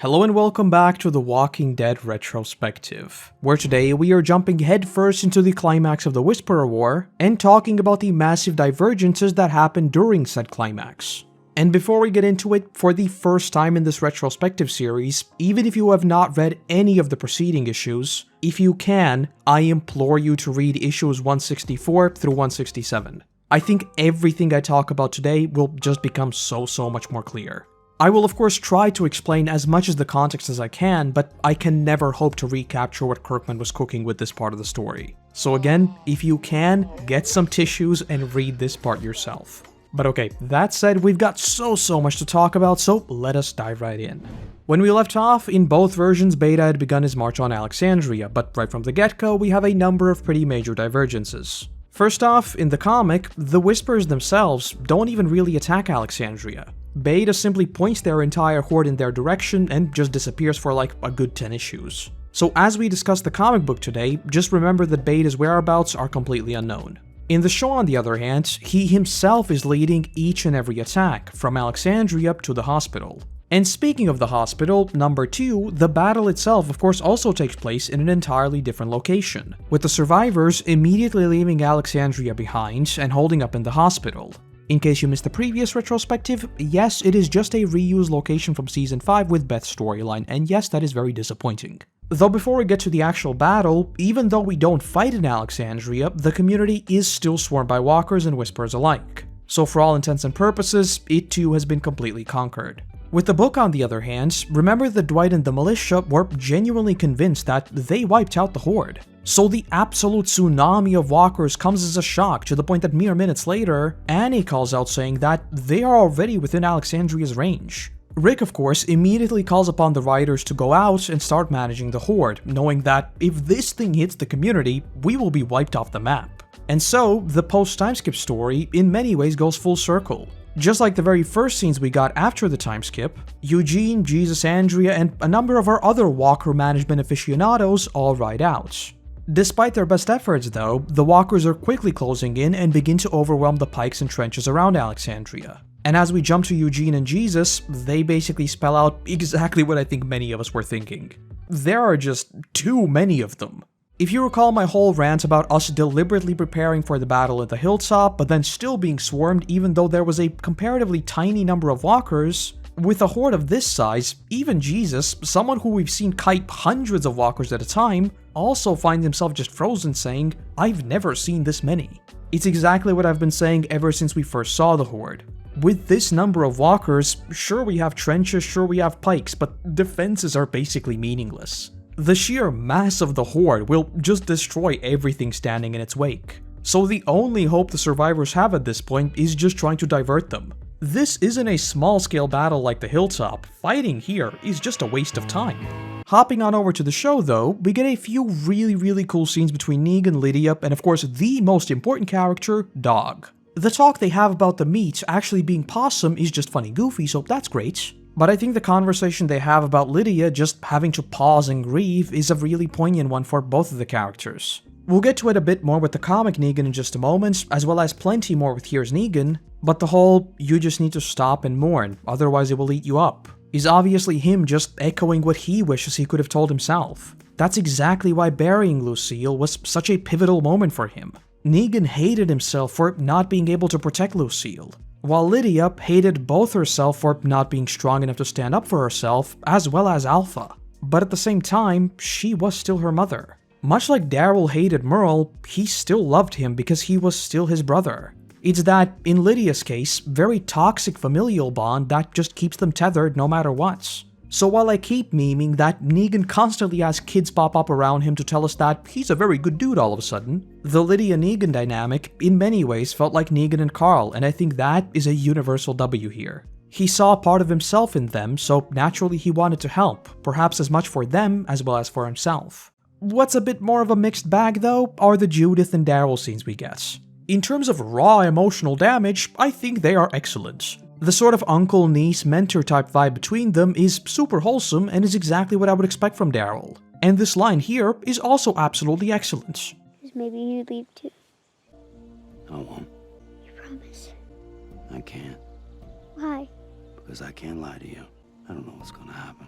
Hello and welcome back to The Walking Dead Retrospective, where today we are jumping headfirst into the climax of the Whisperer War and talking about the massive divergences that happened during said climax. And before we get into it, for the first time in this retrospective series, even if you have not read any of the preceding issues, if you can, I implore you to read issues 164 through 167. I think everything I talk about today will just become so much more clear. I will of course try to explain as much as the context as I can, but I can never hope to recapture what Kirkman was cooking with this part of the story. So again, if you can, get some tissues and read this part yourself. But okay, that said, we've got so much to talk about, so let us dive right in. When we left off, in both versions, Beta had begun his march on Alexandria, but right from the get-go, we have a number of pretty major divergences. First off, in the comic, the Whisperers themselves don't even really attack Alexandria. Beta simply points their entire horde in their direction and just disappears for like a good 10 issues. So as we discuss the comic book today, just remember that Beta's whereabouts are completely unknown. In the show, on the other hand, he himself is leading each and every attack, from Alexandria to the hospital. And speaking of the hospital, number 2, the battle itself of course also takes place in an entirely different location, with the survivors immediately leaving Alexandria behind and holding up in the hospital. In case you missed the previous retrospective, yes, it is just a reused location from Season 5 with Beth's storyline, and yes, that is very disappointing. Though before we get to the actual battle, even though we don't fight in Alexandria, the community is still swarmed by walkers and whisperers alike. So for all intents and purposes, it too has been completely conquered. With the book on the other hand, remember that Dwight and the militia were genuinely convinced that they wiped out the horde. So the absolute tsunami of walkers comes as a shock to the point that mere minutes later, Annie calls out saying that they are already within Alexandria's range. Rick, of course, immediately calls upon the riders to go out and start managing the horde, knowing that if this thing hits the community, we will be wiped off the map. And so, the post-timeskip story in many ways goes full circle. Just like the very first scenes we got after the time skip, Eugene, Jesus, Andrea, and a number of our other walker management aficionados all ride out. Despite their best efforts though, the walkers are quickly closing in and begin to overwhelm the pikes and trenches around Alexandria. And as we jump to Eugene and Jesus, they basically spell out exactly what I think many of us were thinking. There are just too many of them. If you recall my whole rant about us deliberately preparing for the battle at the hilltop, but then still being swarmed even though there was a comparatively tiny number of walkers, with a horde of this size, even Jesus, someone who we've seen kite hundreds of walkers at a time, also finds himself just frozen saying, "I've never seen this many." It's exactly what I've been saying ever since we first saw the horde. With this number of walkers, sure we have trenches, sure we have pikes, but defenses are basically meaningless. The sheer mass of the horde will just destroy everything standing in its wake. So the only hope the survivors have at this point is just trying to divert them. This isn't a small-scale battle like the hilltop. Fighting here is just a waste of time. Hopping on over to the show though, we get a few really cool scenes between Negan, Lydia, and of course the most important character, Dog. The talk they have about the meat actually being possum is just funny goofy, so that's great. But I think the conversation they have about Lydia just having to pause and grieve is a really poignant one for both of the characters. We'll get to it a bit more with the comic Negan in just a moment, as well as plenty more with Here's Negan, but the whole "you just need to stop and mourn, otherwise it will eat you up" is obviously him just echoing what he wishes he could have told himself. That's exactly why burying Lucille was such a pivotal moment for him. Negan hated himself for not being able to protect Lucille, while Lydia hated both herself for not being strong enough to stand up for herself, as well as Alpha. But at the same time, she was still her mother. Much like Daryl hated Merle, he still loved him because he was still his brother. It's that, in Lydia's case, very toxic familial bond that just keeps them tethered no matter what. So while I keep memeing that Negan constantly has kids pop up around him to tell us that he's a very good dude all of a sudden, the Lydia-Negan dynamic in many ways felt like Negan and Carl, and I think that is a universal W here. He saw a part of himself in them, so naturally he wanted to help, perhaps as much for them as well as for himself. What's a bit more of a mixed bag though, are the Judith and Daryl scenes we get. In terms of raw emotional damage, I think they are excellent. The sort of uncle-niece mentor type vibe between them is super wholesome and is exactly what I would expect from Daryl. And this line here is also absolutely excellent. Maybe you leave too. I won't. You promise? I can't. Why? Because I can't lie to you. I don't know what's gonna happen.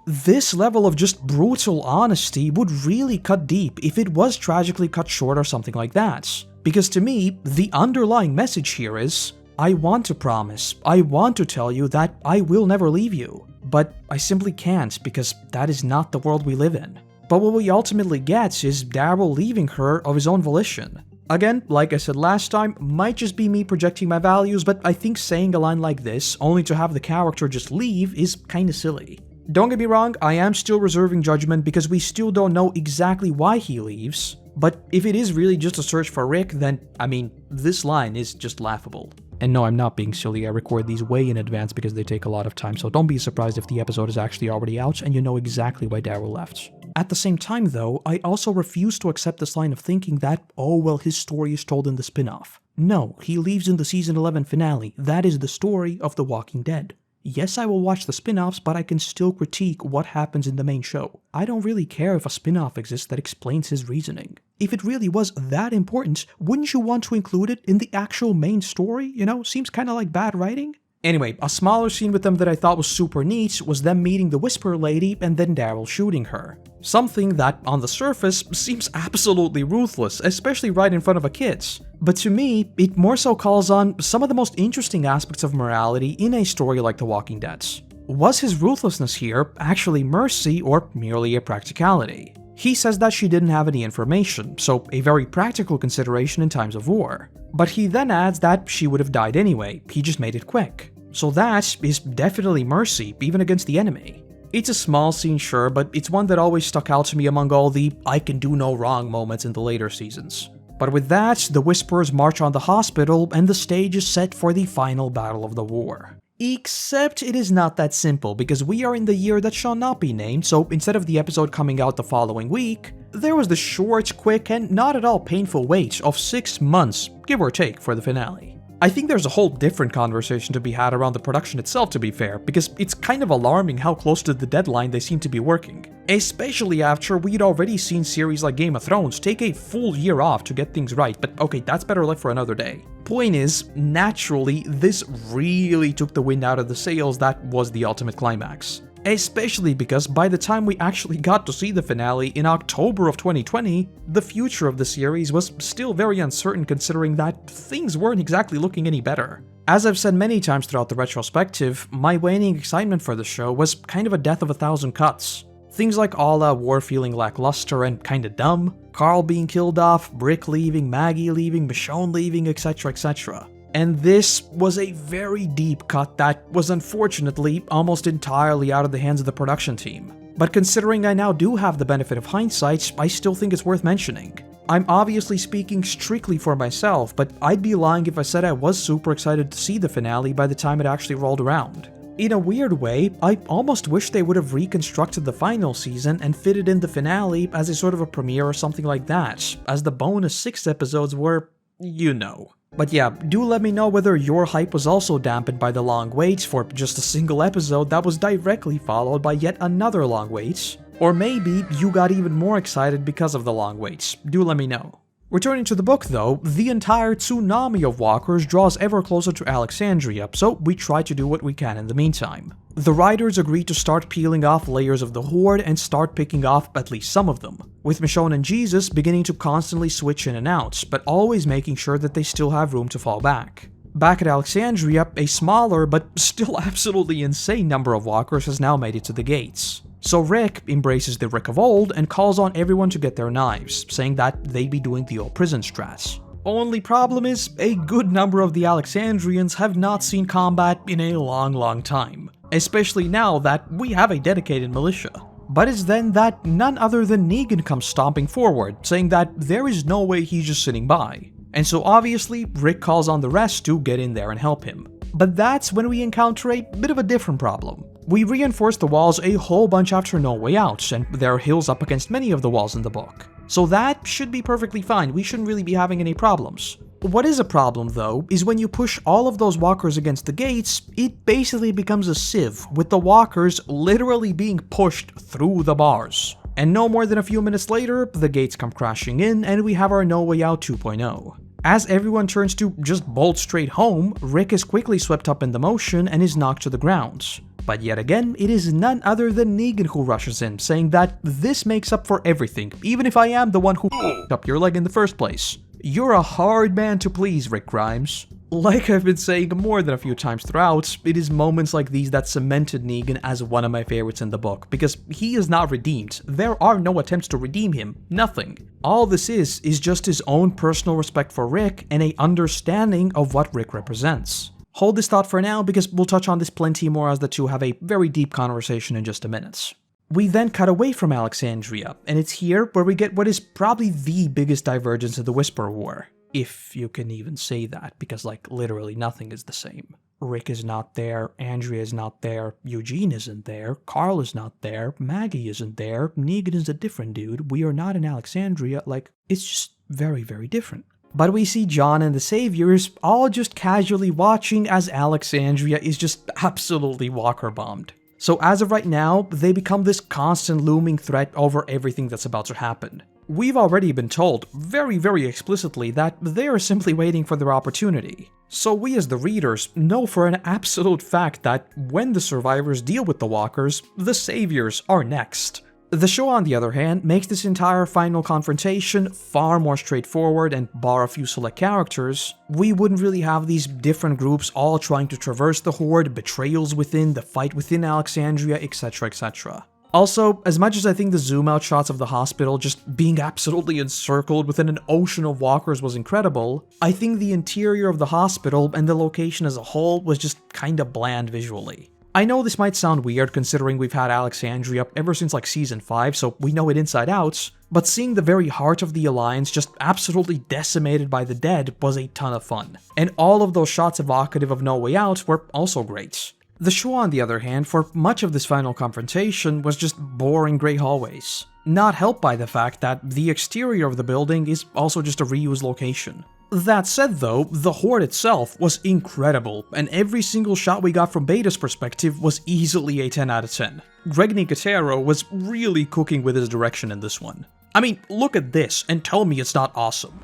This level of just brutal honesty would really cut deep if it was tragically cut short or something like that. Because to me, the underlying message here is, I want to promise, I want to tell you that I will never leave you, but I simply can't because that is not the world we live in. But what we ultimately get is Daryl leaving her of his own volition. Again, like I said last time, might just be me projecting my values, but I think saying a line like this, only to have the character just leave, is kinda silly. Don't get me wrong, I am still reserving judgment because we still don't know exactly why he leaves, but if it is really just a search for Rick, then, I mean, this line is just laughable. And no, I'm not being silly, I record these way in advance because they take a lot of time, so don't be surprised if the episode is actually already out and you know exactly why Daryl left. At the same time though, I also refuse to accept this line of thinking that, oh well, his story is told in the spin-off. No, he leaves in the season 11 finale. That is the story of The Walking Dead. Yes, I will watch the spin-offs, but I can still critique what happens in the main show. I don't really care if a spin-off exists that explains his reasoning. If it really was that important, wouldn't you want to include it in the actual main story? You know, seems kinda like bad writing. Anyway, a smaller scene with them that I thought was super neat was them meeting the Whisperer Lady and then Daryl shooting her. Something that, on the surface, seems absolutely ruthless, especially right in front of a kid. But to me, it more so calls on some of the most interesting aspects of morality in a story like The Walking Dead. Was his ruthlessness here actually mercy or merely a practicality? He says that she didn't have any information, so a very practical consideration in times of war. But he then adds that she would have died anyway, he just made it quick. So that is definitely mercy, even against the enemy. It's a small scene, sure, but it's one that always stuck out to me among all the I can do no wrong moments in the later seasons. But with that, the Whisperers march on the hospital and the stage is set for the final battle of the war. Except it is not that simple, because we are in the year that shall not be named, so instead of the episode coming out the following week, there was the short, quick, and not at all painful wait of 6 months, give or take, for the finale. I think there's a whole different conversation to be had around the production itself, to be fair, because it's kind of alarming how close to the deadline they seem to be working. Especially after we'd already seen series like Game of Thrones take a full year off to get things right, but okay, that's better left for another day. Point is, naturally, this really took the wind out of the sails that was the ultimate climax. Especially because by the time we actually got to see the finale in October of 2020, the future of the series was still very uncertain considering that things weren't exactly looking any better. As I've said many times throughout the retrospective, my waning excitement for the show was kind of a death of 1,000 cuts. Things like Alla War feeling lackluster and kinda dumb, Carl being killed off, Rick leaving, Maggie leaving, Michonne leaving, etc, etc. And this was a very deep cut that was unfortunately almost entirely out of the hands of the production team. But considering I now do have the benefit of hindsight, I still think it's worth mentioning. I'm obviously speaking strictly for myself, but I'd be lying if I said I was super excited to see the finale by the time it actually rolled around. In a weird way, I almost wish they would have reconstructed the final season and fitted in the finale as a sort of a premiere or something like that, as the bonus 6 episodes were, you know. But yeah, do let me know whether your hype was also dampened by the long wait for just a single episode that was directly followed by yet another long wait. Or maybe you got even more excited because of the long waits. Do let me know. Returning to the book though, the entire tsunami of walkers draws ever closer to Alexandria, so we try to do what we can in the meantime. The writers agree to start peeling off layers of the Horde and start picking off at least some of them, with Michonne and Jesus beginning to constantly switch in and out, but always making sure that they still have room to fall back. Back at Alexandria, a smaller but still absolutely insane number of walkers has now made it to the gates. So Rick embraces the Rick of old and calls on everyone to get their knives, saying that they be doing the old prison strats. Only problem is, a good number of the Alexandrians have not seen combat in a long time, especially now that we have a dedicated militia. But it's then that none other than Negan comes stomping forward, saying that there is no way he's just sitting by. And so obviously, Rick calls on the rest to get in there and help him. But that's when we encounter a bit of a different problem. We reinforce the walls a whole bunch after No Way Out, and there are hills up against many of the walls in the book. So that should be perfectly fine, we shouldn't really be having any problems. What is a problem though, is when you push all of those walkers against the gates, it basically becomes a sieve, with the walkers literally being pushed through the bars. And no more than a few minutes later, the gates come crashing in and we have our No Way Out 2.0. As everyone turns to just bolt straight home, Rick is quickly swept up in the motion and is knocked to the ground. But yet again, it is none other than Negan who rushes in, saying that this makes up for everything, even if I am the one who f***ed up your leg in the first place. You're a hard man to please, Rick Grimes. Like I've been saying more than a few times throughout, it is moments like these that cemented Negan as one of my favorites in the book, because he is not redeemed. There are no attempts to redeem him, nothing. All this is just his own personal respect for Rick and a understanding of what Rick represents. Hold this thought for now, because we'll touch on this plenty more as the two have a very deep conversation in just a minute. We then cut away from Alexandria, and it's here where we get what is probably the biggest divergence in the Whisperer War. If you can even say that, because like literally nothing is the same. Rick is not there, Andrea is not there, Eugene isn't there, Carl is not there, Maggie isn't there, Negan is a different dude, we are not in Alexandria, like, it's just very, very different. But we see John and the Saviors all just casually watching as Alexandria is just absolutely Walker bombed. So as of right now, they become this constant looming threat over everything that's about to happen. We've already been told, very, very explicitly, that they are simply waiting for their opportunity. So we as the readers know for an absolute fact that when the survivors deal with the walkers, the saviors are next. The show, on the other hand, makes this entire final confrontation far more straightforward, and bar a few select characters, we wouldn't really have these different groups all trying to traverse the Horde, betrayals within, the fight within Alexandria, etc, etc. Also, as much as I think the zoom-out shots of the hospital just being absolutely encircled within an ocean of walkers was incredible, I think the interior of the hospital and the location as a whole was just kinda bland visually. I know this might sound weird considering we've had Alexandria ever since like season 5, so we know it inside out, but seeing the very heart of the Alliance just absolutely decimated by the dead was a ton of fun. And all of those shots evocative of No Way Out were also great. The show, on the other hand, for much of this final confrontation was just boring grey hallways, not helped by the fact that the exterior of the building is also just a reused location. That said though, the Horde itself was incredible, and every single shot we got from Beta's perspective was easily a 10 out of 10. Greg Nicotero was really cooking with his direction in this one. I mean, look at this and tell me it's not awesome.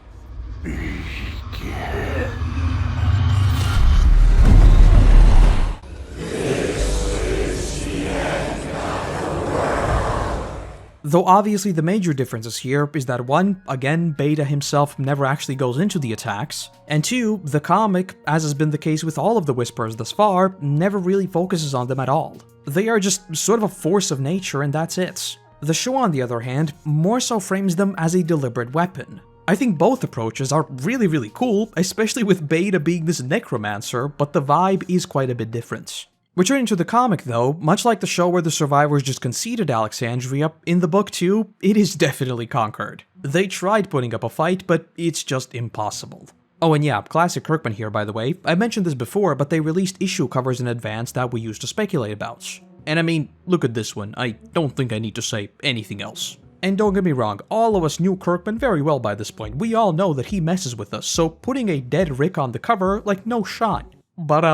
Though obviously the major differences here is that 1, again, Beta himself never actually goes into the attacks, and 2, the comic, as has been the case with all of the Whisperers thus far, never really focuses on them at all. They are just sort of a force of nature and that's it. The show, on the other hand, more so frames them as a deliberate weapon. I think both approaches are really, really cool, especially with Beta being this necromancer, but the vibe is quite a bit different. Returning to the comic though, much like the show where the survivors just conceded Alexandria, in the book too, it is definitely conquered. They tried putting up a fight, but it's just impossible. Oh, and yeah, classic Kirkman here, by the way. I mentioned this before, but they released issue covers in advance that we used to speculate about. And I mean, look at this one, I don't think I need to say anything else. And don't get me wrong, all of us knew Kirkman very well by this point. We all know that he messes with us, so putting a dead Rick on the cover, like, no shot. But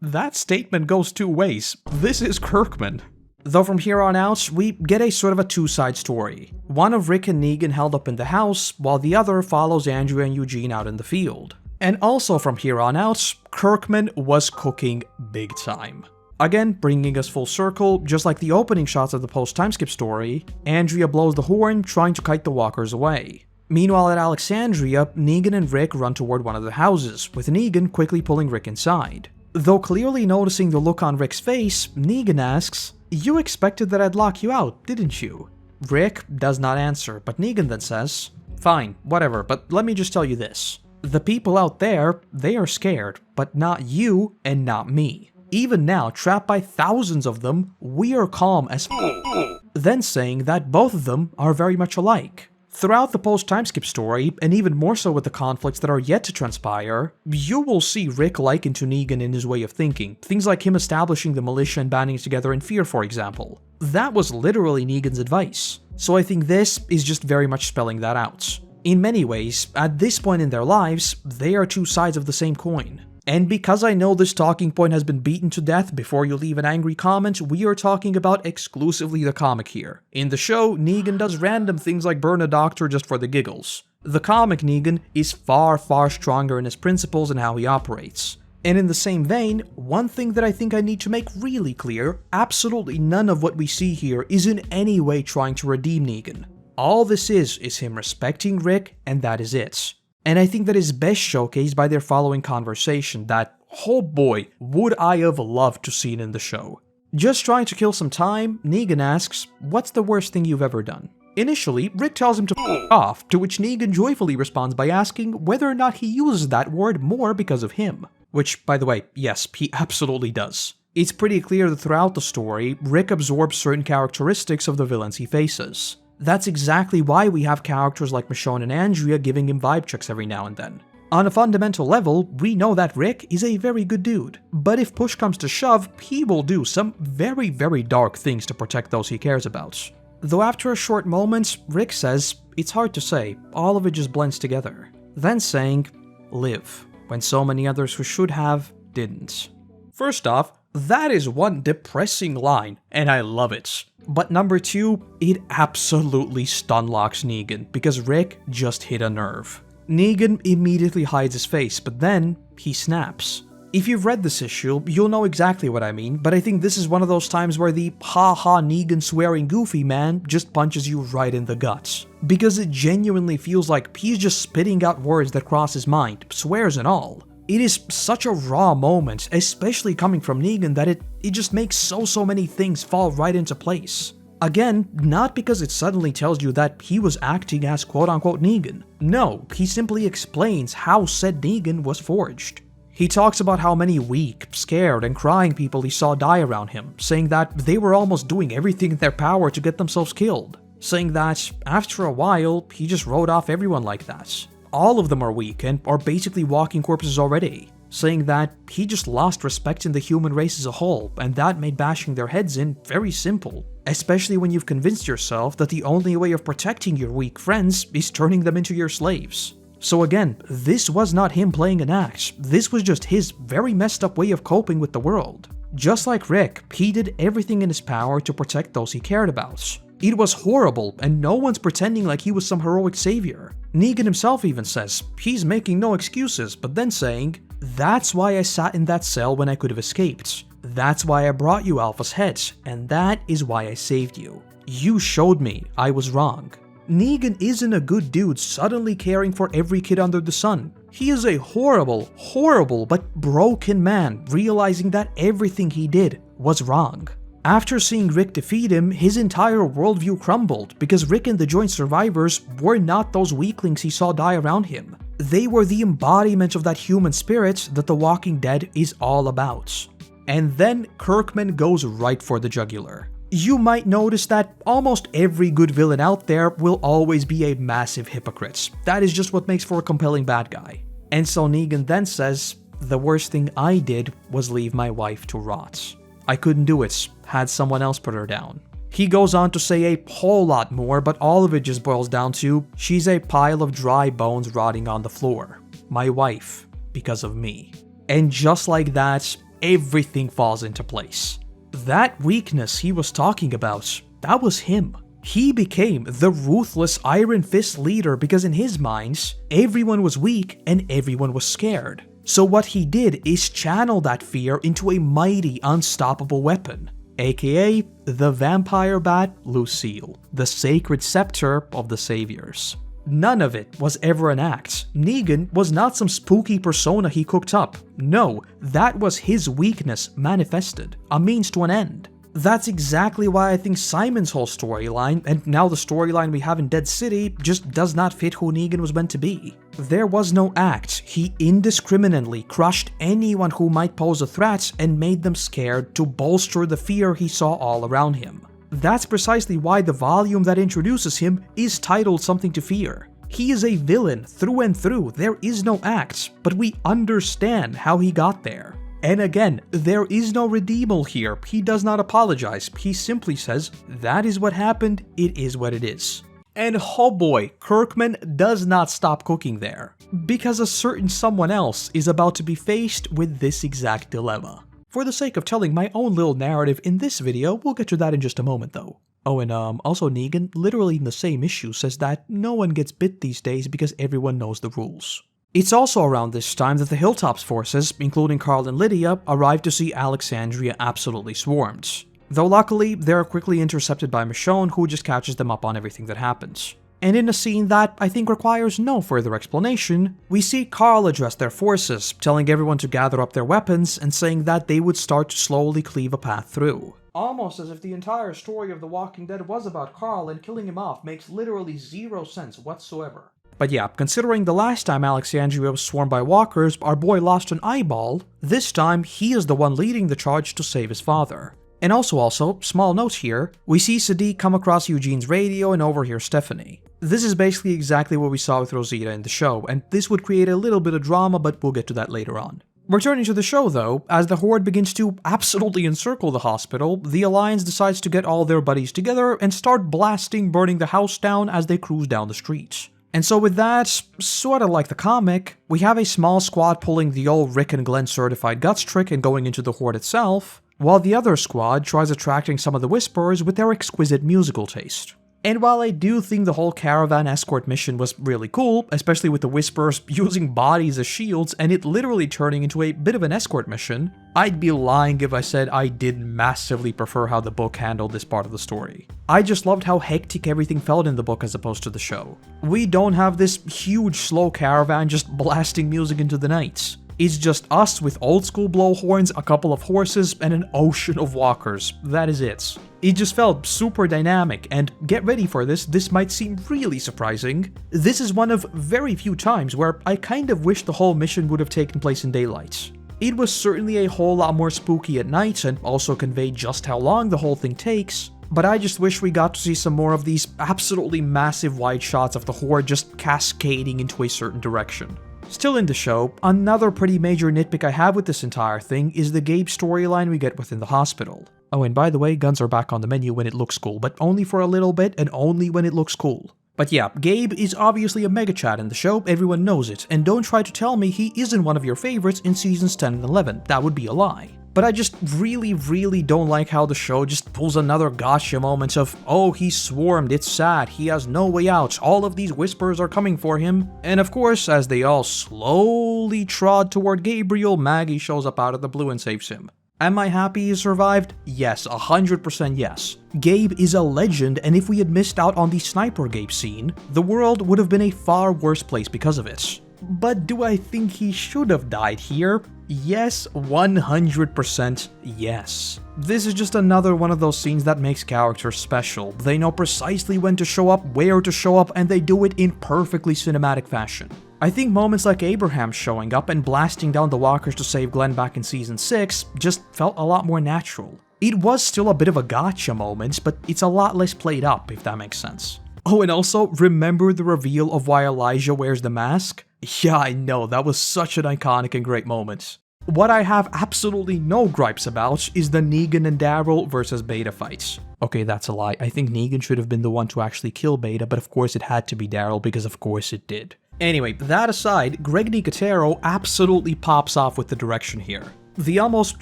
that statement goes two ways. This is Kirkman. Though from here on out, we get a sort of a two-side story. One of Rick and Negan held up in the house, while the other follows Andrea and Eugene out in the field. And also from here on out, Kirkman was cooking big time. Again, bringing us full circle, just like the opening shots of the post-timeskip story, Andrea blows the horn, trying to kite the walkers away. Meanwhile at Alexandria, Negan and Rick run toward one of the houses, with Negan quickly pulling Rick inside. Though clearly noticing the look on Rick's face, Negan asks, "You expected that I'd lock you out, didn't you?" Rick does not answer, but Negan then says, "Fine, whatever, but let me just tell you this. The people out there, they are scared, but not you and not me. Even now, trapped by thousands of them, we are calm as f***." Then saying that both of them are very much alike. Throughout the post-timeskip story, and even more so with the conflicts that are yet to transpire, you will see Rick likened to Negan in his way of thinking, things like him establishing the militia and banding together in fear, for example. That was literally Negan's advice, so I think this is just very much spelling that out. In many ways, at this point in their lives, they are two sides of the same coin. And because I know this talking point has been beaten to death before you leave an angry comment, we are talking about exclusively the comic here. In the show, Negan does random things like burn a doctor just for the giggles. The comic Negan is far, far stronger in his principles and how he operates. And in the same vein, one thing that I think I need to make really clear, absolutely none of what we see here is in any way trying to redeem Negan. All this is him respecting Rick, and that is it. And I think that is best showcased by their following conversation that, oh boy, would I have loved to see it in the show. Just trying to kill some time, Negan asks, "What's the worst thing you've ever done?" Initially, Rick tells him to f off, to which Negan joyfully responds by asking whether or not he uses that word more because of him. Which, by the way, yes, he absolutely does. It's pretty clear that throughout the story, Rick absorbs certain characteristics of the villains he faces. That's exactly why we have characters like Michonne and Andrea giving him vibe checks every now and then. On a fundamental level, we know that Rick is a very good dude, but if push comes to shove, he will do some very, very dark things to protect those he cares about. Though after a short moment, Rick says, "It's hard to say, all of it just blends together." Then saying, "Live, when so many others who should have, didn't." First off, that is one depressing line, and I love it. But number two, it absolutely stunlocks Negan, because Rick just hit a nerve. Negan immediately hides his face, but then he snaps. If you've read this issue, you'll know exactly what I mean, but I think this is one of those times where the ha-ha Negan swearing goofy man just punches you right in the guts. Because it genuinely feels like he's just spitting out words that cross his mind, swears and all. It is such a raw moment, especially coming from Negan, that it just makes so many things fall right into place. Again, not because it suddenly tells you that he was acting as quote-unquote Negan. No, he simply explains how said Negan was forged. He talks about how many weak, scared, and crying people he saw die around him, saying that they were almost doing everything in their power to get themselves killed. Saying that, after a while, he just wrote off everyone like that. All of them are weak and are basically walking corpses already. Saying that he just lost respect in the human race as a whole, and that made bashing their heads in very simple. Especially when you've convinced yourself that the only way of protecting your weak friends is turning them into your slaves. So again, this was not him playing an act, this was just his very messed up way of coping with the world. Just like Rick, he did everything in his power to protect those he cared about. It was horrible, and no one's pretending like he was some heroic savior. Negan himself even says he's making no excuses, but then saying, "That's why I sat in that cell when I could have escaped. That's why I brought you Alpha's head, and that is why I saved you. You showed me I was wrong." Negan isn't a good dude suddenly caring for every kid under the sun. He is a horrible, horrible, but broken man realizing that everything he did was wrong. After seeing Rick defeat him, his entire worldview crumbled because Rick and the joint survivors were not those weaklings he saw die around him. They were the embodiment of that human spirit that The Walking Dead is all about. And then Kirkman goes right for the jugular. You might notice that almost every good villain out there will always be a massive hypocrite. That is just what makes for a compelling bad guy. And so Negan then says, "The worst thing I did was leave my wife to rot. I couldn't do it, had someone else put her down." He goes on to say a whole lot more, but all of it just boils down to, she's a pile of dry bones rotting on the floor. My wife, because of me. And just like that, everything falls into place. That weakness he was talking about, that was him. He became the ruthless Iron Fist leader because in his mind, everyone was weak and everyone was scared. So what he did is channel that fear into a mighty, unstoppable weapon, aka the vampire bat Lucille, the sacred scepter of the saviors. None of it was ever an act. Negan was not some spooky persona he cooked up. No, that was his weakness manifested, a means to an end. That's exactly why I think Simon's whole storyline, and now the storyline we have in Dead City, just does not fit who Negan was meant to be. There was no act. He indiscriminately crushed anyone who might pose a threat and made them scared to bolster the fear he saw all around him. That's precisely why the volume that introduces him is titled Something to Fear. He is a villain through and through, there is no act, but we understand how he got there. And again, there is no redeemable here, he does not apologize, he simply says, that is what happened, it is what it is. And oh boy, Kirkman does not stop cooking there, because a certain someone else is about to be faced with this exact dilemma. For the sake of telling my own little narrative in this video, we'll get to that in just a moment though. Oh, and also Negan, literally in the same issue, says that no one gets bit these days because everyone knows the rules. It's also around this time that the Hilltops forces, including Carl and Lydia, arrive to see Alexandria absolutely swarmed. Though luckily, they're quickly intercepted by Michonne, who just catches them up on everything that happens. And in a scene that I think requires no further explanation, we see Carl address their forces, telling everyone to gather up their weapons and saying that they would start to slowly cleave a path through. Almost as if the entire story of The Walking Dead was about Carl and killing him off makes literally zero sense whatsoever. But yeah, considering the last time Alexandria was swarmed by walkers, our boy lost an eyeball, this time he is the one leading the charge to save his father. And also, small note here, we see Sadiq come across Eugene's radio and overhear Stephanie. This is basically exactly what we saw with Rosita in the show, and this would create a little bit of drama, but we'll get to that later on. Returning to the show though, as the Horde begins to absolutely encircle the hospital, the Alliance decides to get all their buddies together and start burning the house down as they cruise down the streets. And so with that, sorta like the comic, we have a small squad pulling the old Rick and Glenn certified guts trick and going into the Horde itself, while the other squad tries attracting some of the Whisperers with their exquisite musical taste. And while I do think the whole caravan escort mission was really cool, especially with the Whisperers using bodies as shields and it literally turning into a bit of an escort mission, I'd be lying if I said I did massively prefer how the book handled this part of the story. I just loved how hectic everything felt in the book as opposed to the show. We don't have this huge slow caravan just blasting music into the night. It's just us with old school blowhorns, a couple of horses, and an ocean of walkers. That is it. It just felt super dynamic, and get ready for this might seem really surprising. This is one of very few times where I kind of wish the whole mission would have taken place in daylight. It was certainly a whole lot more spooky at night and also conveyed just how long the whole thing takes, but I just wish we got to see some more of these absolutely massive wide shots of the Horde just cascading into a certain direction. Still in the show, another pretty major nitpick I have with this entire thing is the Gabe storyline we get within the hospital. Oh, and by the way, guns are back on the menu when it looks cool, but only for a little bit and only when it looks cool. But yeah, Gabe is obviously a mega chat in the show, everyone knows it, and don't try to tell me he isn't one of your favorites in seasons 10 and 11, that would be a lie. But I just really don't like how the show just pulls another gotcha moment of, oh, he's swarmed, it's sad, he has no way out, all of these Whisperers are coming for him. And of course, as they all slowly trod toward Gabriel, Maggie shows up out of the blue and saves him. Am I happy he survived? Yes, 100% yes. Gabe is a legend, and if we had missed out on the Sniper Gabe scene, the world would have been a far worse place because of it. But do I think he should have died here? Yes, 100% yes. This is just another one of those scenes that makes characters special. They know precisely when to show up, where to show up, and they do it in perfectly cinematic fashion. I think moments like Abraham showing up and blasting down the walkers to save Glenn back in season 6 just felt a lot more natural. It was still a bit of a gotcha moment, but it's a lot less played up, if that makes sense. Oh, and also, remember the reveal of why Elijah wears the mask? Yeah, I know, that was such an iconic and great moment. What I have absolutely no gripes about is the Negan and Daryl versus Beta fights. Okay, that's a lie. I think Negan should have been the one to actually kill Beta, but of course it had to be Daryl because of course it did. Anyway, that aside, Greg Nicotero absolutely pops off with the direction here. The almost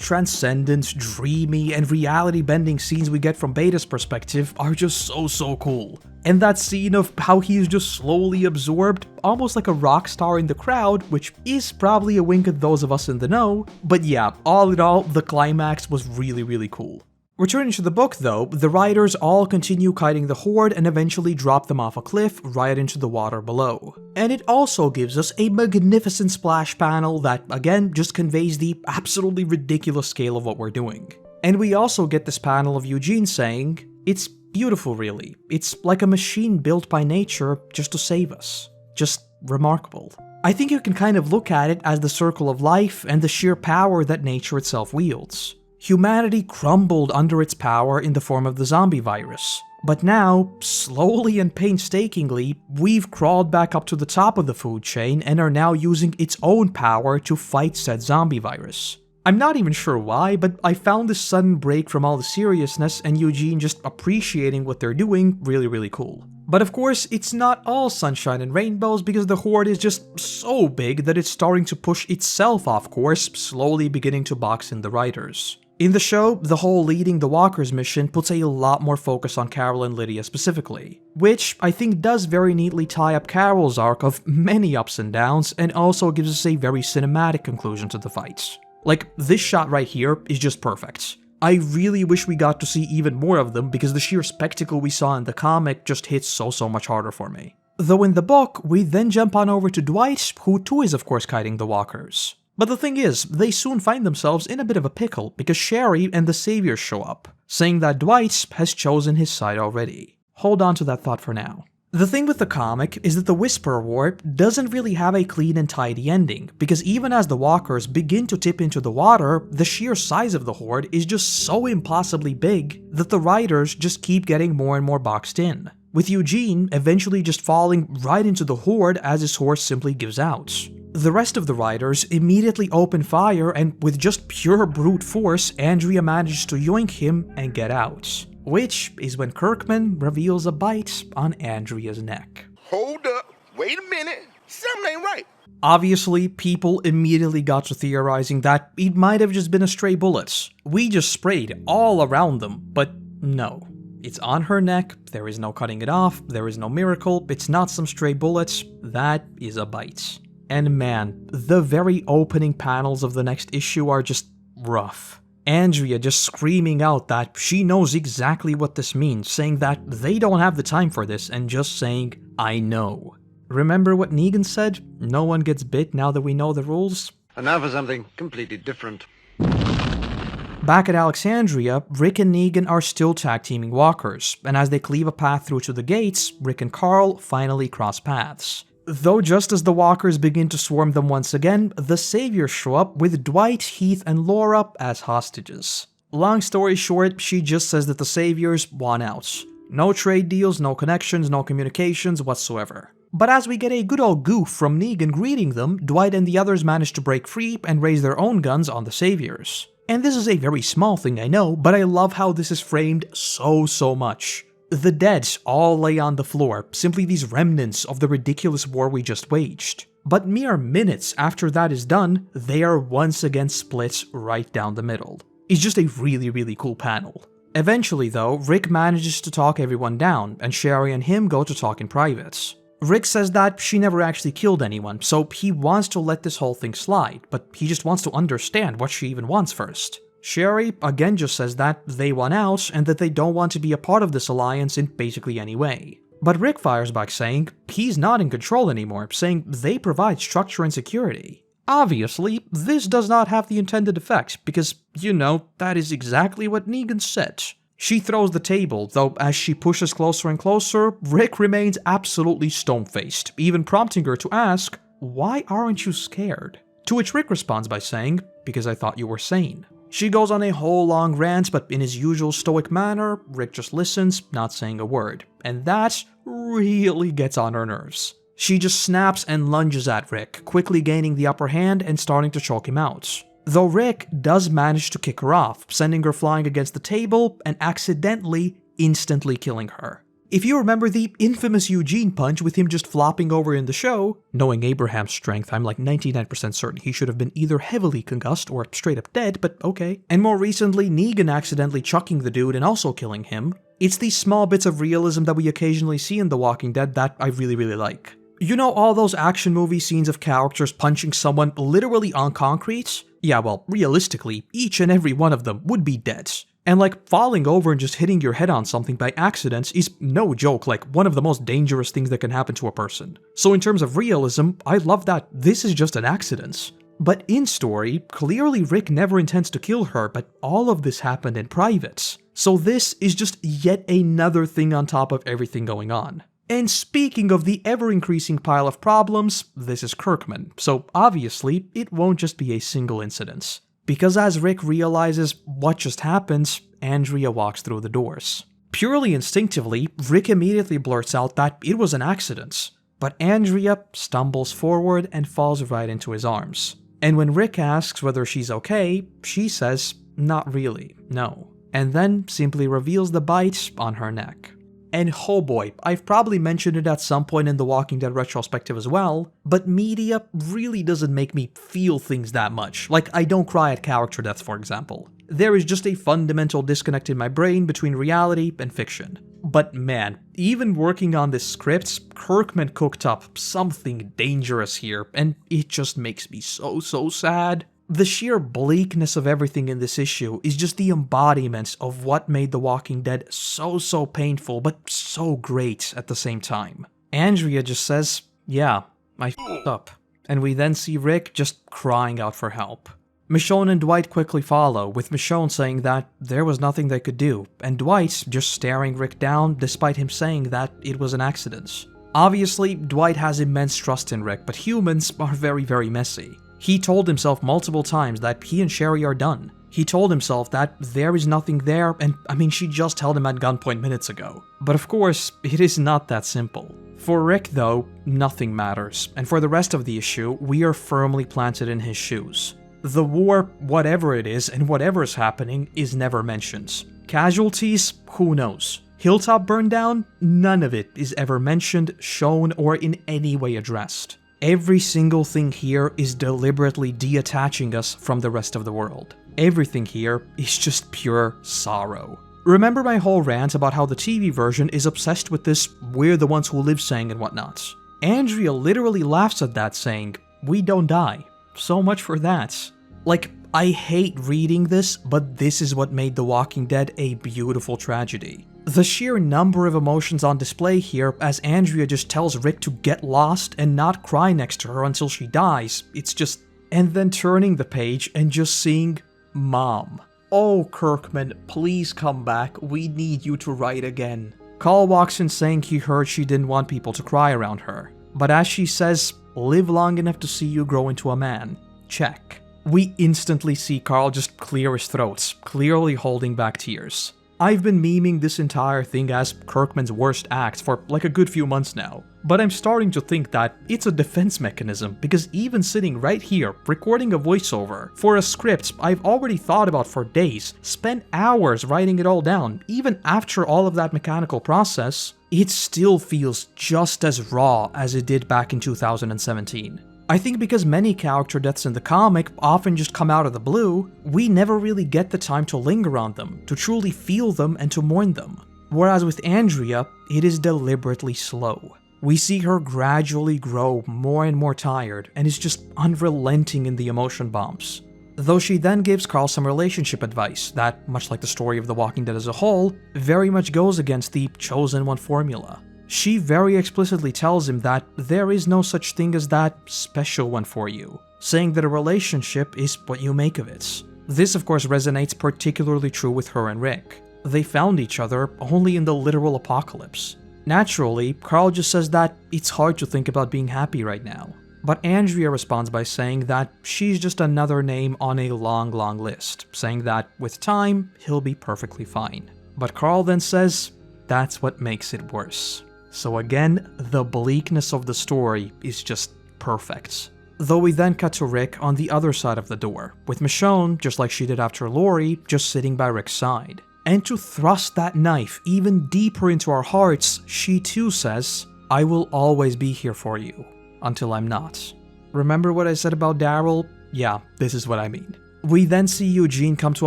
transcendent, dreamy, and reality-bending scenes we get from Beta's perspective are just so cool. And that scene of how he is just slowly absorbed, almost like a rock star in the crowd, which is probably a wink at those of us in the know, but yeah, all in all, the climax was really cool. Returning to the book though, the writers all continue kiting the Horde and eventually drop them off a cliff right into the water below. And it also gives us a magnificent splash panel that, again, just conveys the absolutely ridiculous scale of what we're doing. And we also get this panel of Eugene saying, "It's beautiful really, it's like a machine built by nature just to save us." Just remarkable. I think you can kind of look at it as the circle of life and the sheer power that nature itself wields. Humanity crumbled under its power in the form of the zombie virus. But now, slowly and painstakingly, we've crawled back up to the top of the food chain and are now using its own power to fight said zombie virus. I'm not even sure why, but I found this sudden break from all the seriousness and Eugene just appreciating what they're doing really cool. But of course, it's not all sunshine and rainbows because the Horde is just so big that it's starting to push itself off course, slowly beginning to box in the writers. In the show, the whole leading the walkers mission puts a lot more focus on Carol and Lydia specifically, which I think does very neatly tie up Carol's arc of many ups and downs and also gives us a very cinematic conclusion to the fights. Like, this shot right here is just perfect. I really wish we got to see even more of them because the sheer spectacle we saw in the comic just hits so much harder for me. Though in the book, we then jump on over to Dwight, who too is of course kiting the walkers. But the thing is, they soon find themselves in a bit of a pickle because Sherry and the Saviors show up, saying that Dwight has chosen his side already. Hold on to that thought for now. The thing with the comic is that the Whisperer War doesn't really have a clean and tidy ending, because even as the walkers begin to tip into the water, the sheer size of the horde is just so impossibly big that the writers just keep getting more and more boxed in, with Eugene eventually just falling right into the horde as his horse simply gives out. The rest of the riders immediately open fire, and with just pure brute force, Andrea manages to yoink him and get out. Which is when Kirkman reveals a bite on Andrea's neck. Hold up, wait a minute, something ain't right. Obviously, people immediately got to theorizing that it might have just been a stray bullet. We just sprayed all around them, but no. It's on her neck, there is no cutting it off, there is no miracle, it's not some stray bullets, that is a bite. And man, the very opening panels of the next issue are just rough. Andrea just screaming out that she knows exactly what this means, saying that they don't have the time for this, and just saying, I know. Remember what Negan said? No one gets bit now that we know the rules? And now for something completely different. Back at Alexandria, Rick and Negan are still tag teaming walkers, and as they cleave a path through to the gates, Rick and Carl finally cross paths. Though just as the walkers begin to swarm them once again, the Saviors show up with Dwight, Heath, and Laura as hostages. Long story short, she just says that the Saviors want out. No trade deals, no connections, no communications whatsoever. But as we get a good old goof from Negan greeting them, Dwight and the others manage to break free and raise their own guns on the Saviors. And this is a very small thing, I know, but I love how this is framed so much. The dead all lay on the floor, simply these remnants of the ridiculous war we just waged. But mere minutes after that is done, they are once again split right down the middle. It's just a really cool panel. Eventually though, Rick manages to talk everyone down, and Sherry and him go to talk in private. Rick says that she never actually killed anyone, so he wants to let this whole thing slide, but he just wants to understand what she even wants first. Sherry again just says that they want out and that they don't want to be a part of this alliance in basically any way. But Rick fires back saying he's not in control anymore, saying they provide structure and security. Obviously, this does not have the intended effect, because, you know, that is exactly what Negan said. She throws the table, though as she pushes closer and closer, Rick remains absolutely stone-faced, even prompting her to ask, "Why aren't you scared?" To which Rick responds by saying, "Because I thought you were sane." She goes on a whole long rant, but in his usual stoic manner, Rick just listens, not saying a word. And that really gets on her nerves. She just snaps and lunges at Rick, quickly gaining the upper hand and starting to choke him out. Though Rick does manage to kick her off, sending her flying against the table and accidentally, instantly killing her. If you remember the infamous Eugene punch with him just flopping over in the show, knowing Abraham's strength, I'm like 99% certain he should have been either heavily concussed or straight up dead, but okay. And more recently, Negan accidentally chucking the dude and also killing him. It's these small bits of realism that we occasionally see in The Walking Dead that I really like. You know all those action movie scenes of characters punching someone literally on concrete? Yeah, well, realistically, each and every one of them would be dead. And like, falling over and just hitting your head on something by accident is no joke, like one of the most dangerous things that can happen to a person. So in terms of realism, I love that this is just an accident. But in story, clearly Rick never intends to kill her, but all of this happened in private. So this is just yet another thing on top of everything going on. And speaking of the ever-increasing pile of problems, this is Kirkman, so obviously it won't just be a single incident. Because as Rick realizes what just happened, Andrea walks through the doors. Purely instinctively, Rick immediately blurts out that it was an accident, but Andrea stumbles forward and falls right into his arms. And when Rick asks whether she's okay, she says, not really, no. And then simply reveals the bite on her neck. And oh boy, I've probably mentioned it at some point in the Walking Dead retrospective as well, but media really doesn't make me feel things that much. Like, I don't cry at character deaths, for example. There is just a fundamental disconnect in my brain between reality and fiction. But man, even working on this script, Kirkman cooked up something dangerous here, and it just makes me so sad. The sheer bleakness of everything in this issue is just the embodiment of what made The Walking Dead so painful, but so great at the same time. Andrea just says, yeah, I f***ed up. And we then see Rick just crying out for help. Michonne and Dwight quickly follow, with Michonne saying that there was nothing they could do, and Dwight just staring Rick down despite him saying that it was an accident. Obviously, Dwight has immense trust in Rick, but humans are very messy. He told himself multiple times that he and Sherry are done. He told himself that there is nothing there, and I mean, she just held him at gunpoint minutes ago. But of course, it is not that simple. For Rick though, nothing matters, and for the rest of the issue, we are firmly planted in his shoes. The war, whatever it is and whatever is happening, is never mentioned. Casualties? Who knows? Hilltop burned down? None of it is ever mentioned, shown, or in any way addressed. Every single thing here is deliberately detaching us from the rest of the world. Everything here is just pure sorrow. Remember my whole rant about how the TV version is obsessed with this "we're the ones who live" saying and whatnot? Andrea literally laughs at that, saying, "We don't die." So much for that. Like, I hate reading this, but this is what made The Walking Dead a beautiful tragedy. The sheer number of emotions on display here as Andrea just tells Rick to get lost and not cry next to her until she dies, it's just... And then turning the page and just seeing Mom. Oh, Kirkman, please come back, we need you to write again. Carl walks in saying he heard she didn't want people to cry around her. But as she says, live long enough to see you grow into a man. Check. We instantly see Carl just clear his throat, clearly holding back tears. I've been memeing this entire thing as Kirkman's worst act for like a good few months now, but I'm starting to think that it's a defense mechanism because even sitting right here, recording a voiceover for a script I've already thought about for days, spent hours writing it all down, even after all of that mechanical process, it still feels just as raw as it did back in 2017. I think because many character deaths in the comic often just come out of the blue, we never really get the time to linger on them, to truly feel them and to mourn them. Whereas with Andrea, it is deliberately slow. We see her gradually grow more and more tired and is just unrelenting in the emotion bombs. Though she then gives Carl some relationship advice that, much like the story of The Walking Dead as a whole, very much goes against the chosen one formula. She very explicitly tells him that there is no such thing as that special one for you, saying that a relationship is what you make of it. This of course resonates particularly true with her and Rick. They found each other only in the literal apocalypse. Naturally, Carl just says that it's hard to think about being happy right now. But Andrea responds by saying that she's just another name on a long list, saying that with time, he'll be perfectly fine. But Carl then says, that's what makes it worse. So again, the bleakness of the story is just perfect. Though we then cut to Rick on the other side of the door, with Michonne, just like she did after Lori, just sitting by Rick's side. And to thrust that knife even deeper into our hearts, she too says, I will always be here for you, until I'm not. Remember what I said about Daryl? Yeah, this is what I mean. We then see Eugene come to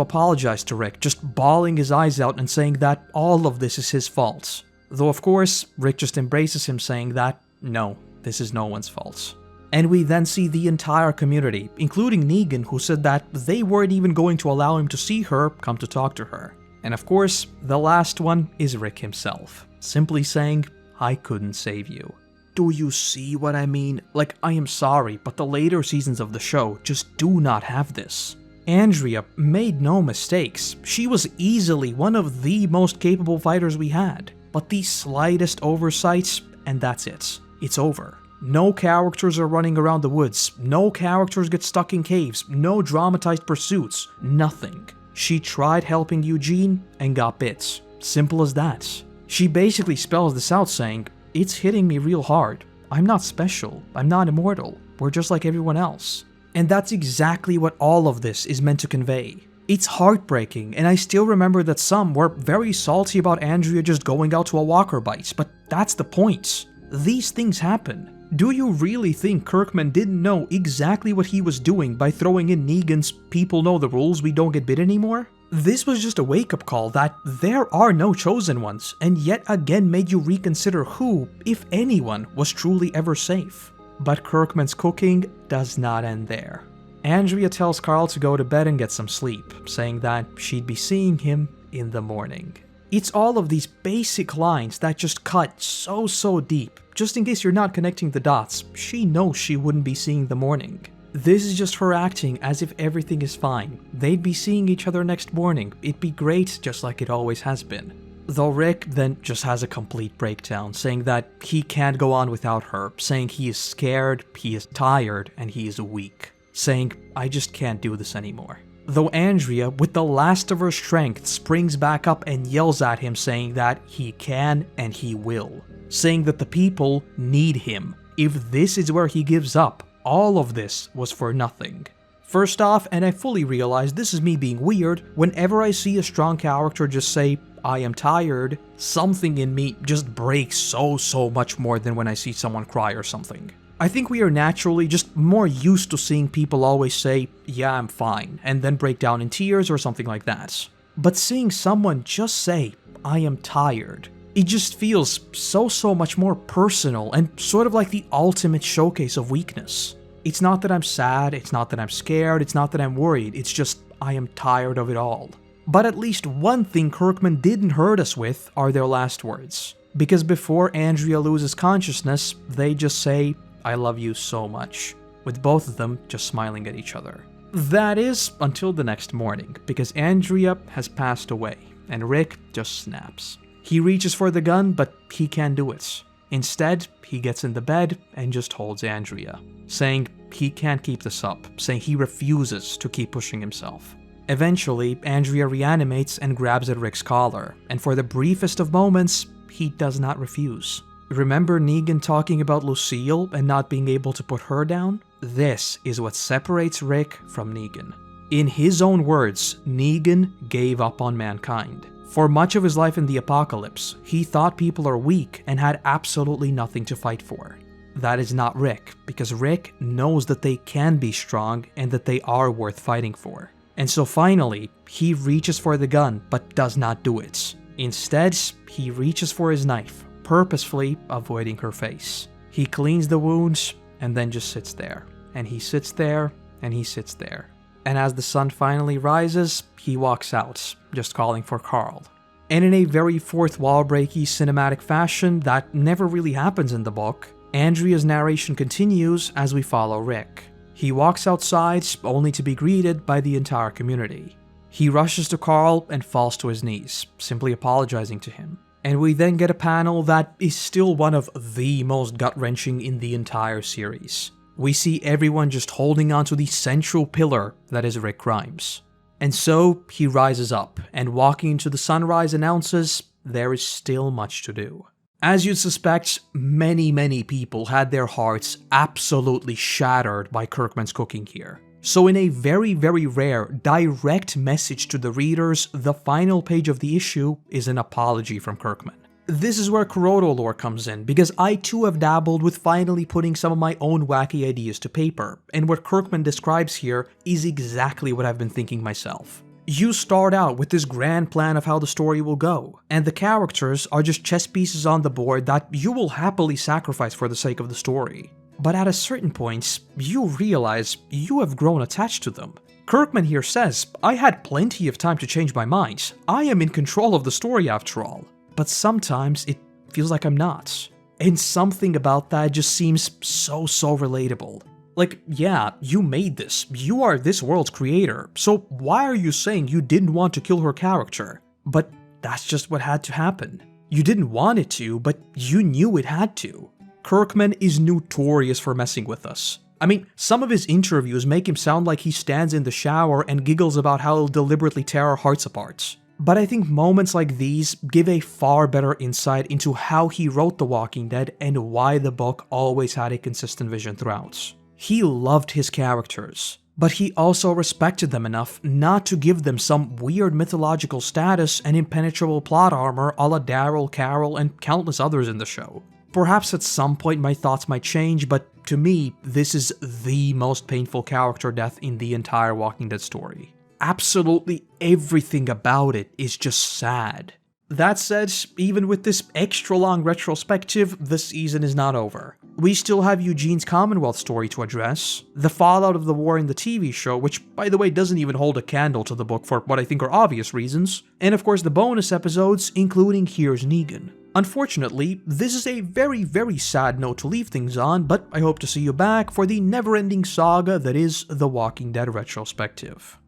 apologize to Rick, just bawling his eyes out and saying that all of this is his fault. Though of course, Rick just embraces him saying that, no, this is no one's fault. And we then see the entire community, including Negan, who said that they weren't even going to allow him to see her, come to talk to her. And of course, the last one is Rick himself, simply saying, I couldn't save you. Do you see what I mean? Like, I am sorry, but the later seasons of the show just do not have this. Andrea made no mistakes. She was easily one of the most capable fighters we had. But the slightest oversight, and that's it. It's over. No characters are running around the woods. No characters get stuck in caves. No dramatized pursuits. Nothing. She tried helping Eugene and got bit. Simple as that. She basically spells this out saying, it's hitting me real hard. I'm not special. I'm not immortal. We're just like everyone else. And that's exactly what all of this is meant to convey. It's heartbreaking, and I still remember that some were very salty about Andrea just going out to a walker bite, but that's the point. These things happen. Do you really think Kirkman didn't know exactly what he was doing by throwing in Negan's "people know the rules, we don't get bit anymore"? This was just a wake-up call that there are no chosen ones, and yet again made you reconsider who, if anyone, was truly ever safe. But Kirkman's cooking does not end there. Andrea tells Carl to go to bed and get some sleep, saying that she'd be seeing him in the morning. It's all of these basic lines that just cut so deep. Just in case you're not connecting the dots, she knows she wouldn't be seeing the morning. This is just her acting as if everything is fine. They'd be seeing each other next morning. It'd be great, just like it always has been. Though Rick then just has a complete breakdown, saying that he can't go on without her, saying he is scared, he is tired, and he is weak. Saying, I just can't do this anymore. Though Andrea, with the last of her strength, springs back up and yells at him, saying that he can and he will. Saying that the people need him. If this is where he gives up, all of this was for nothing. First off, and I fully realize this is me being weird, whenever I see a strong character just say, I am tired, something in me just breaks so much more than when I see someone cry or something. I think we are naturally just more used to seeing people always say, yeah, I'm fine, and then break down in tears or something like that. But seeing someone just say, I am tired, it just feels so much more personal and sort of like the ultimate showcase of weakness. It's not that I'm sad, it's not that I'm scared, it's not that I'm worried, it's just I am tired of it all. But at least one thing Kirkman didn't hurt us with are their last words. Because before Andrea loses consciousness, they just say, I love you so much, with both of them just smiling at each other. That is, until the next morning, because Andrea has passed away, and Rick just snaps. He reaches for the gun, but he can't do it. Instead, he gets in the bed and just holds Andrea, saying he can't keep this up, saying he refuses to keep pushing himself. Eventually, Andrea reanimates and grabs at Rick's collar, and for the briefest of moments, he does not refuse. Remember Negan talking about Lucille and not being able to put her down? This is what separates Rick from Negan. In his own words, Negan gave up on mankind. For much of his life in the apocalypse, he thought people are weak and had absolutely nothing to fight for. That is not Rick, because Rick knows that they can be strong and that they are worth fighting for. And so finally, he reaches for the gun but does not do it. Instead, he reaches for his knife, purposefully avoiding her face. He cleans the wounds and then just sits there. And he sits there and he sits there. And as the sun finally rises, he walks out, just calling for Carl. And in a very fourth wall breaky cinematic fashion that never really happens in the book, Andrea's narration continues as we follow Rick. He walks outside only to be greeted by the entire community. He rushes to Carl and falls to his knees, simply apologizing to him. And we then get a panel that is still one of the most gut-wrenching in the entire series. We see everyone just holding onto the central pillar that is Rick Grimes. And so he rises up and walking into the sunrise announces there is still much to do. As you'd suspect, many people had their hearts absolutely shattered by Kirkman's cooking here. So in a very rare, direct message to the readers, the final page of the issue is an apology from Kirkman. This is where Korotos lore comes in, because I too have dabbled with finally putting some of my own wacky ideas to paper, and what Kirkman describes here is exactly what I've been thinking myself. You start out with this grand plan of how the story will go, and the characters are just chess pieces on the board that you will happily sacrifice for the sake of the story. But at a certain point, you realize you have grown attached to them. Kirkman here says, I had plenty of time to change my mind. I am in control of the story after all. But sometimes it feels like I'm not. And something about that just seems so relatable. Like, yeah, you made this. You are this world's creator. So why are you saying you didn't want to kill her character? But that's just what had to happen. You didn't want it to, but you knew it had to. Kirkman is notorious for messing with us. I mean, some of his interviews make him sound like he stands in the shower and giggles about how he'll deliberately tear our hearts apart. But I think moments like these give a far better insight into how he wrote The Walking Dead and why the book always had a consistent vision throughout. He loved his characters, but he also respected them enough not to give them some weird mythological status and impenetrable plot armor a la Daryl, Carol, and countless others in the show. Perhaps at some point my thoughts might change, but to me, this is the most painful character death in the entire Walking Dead story. Absolutely everything about it is just sad. That said, even with this extra long retrospective, the season is not over. We still have Eugene's Commonwealth story to address, the fallout of the war in the TV show, which by the way doesn't even hold a candle to the book for what I think are obvious reasons, and of course the bonus episodes, including Here's Negan. Unfortunately, this is a very, very sad note to leave things on, but I hope to see you back for the never-ending saga that is the Walking Dead retrospective.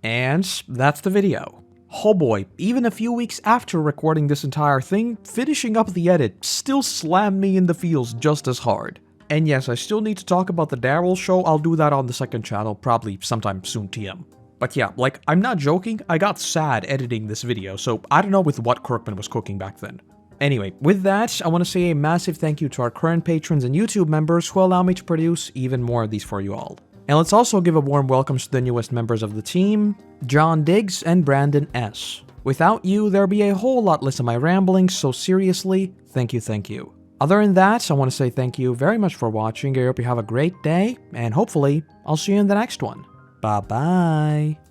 And that's the video. Oh boy, even a few weeks after recording this entire thing, finishing up the edit still slammed me in the feels just as hard. And yes, I still need to talk about the Daryl show. I'll do that on the second channel, probably sometime soon TM. But yeah, like, I'm not joking, I got sad editing this video, so I don't know with what Kirkman was cooking back then. Anyway, with that, I want to say a massive thank you to our current patrons and YouTube members who allow me to produce even more of these for you all. And let's also give a warm welcome to the newest members of the team, John Diggs and Brandon S. Without you, there'd be a whole lot less of my ramblings, so seriously, thank you, thank you. Other than that, I want to say thank you very much for watching, I hope you have a great day, and hopefully, I'll see you in the next one. Bye-bye.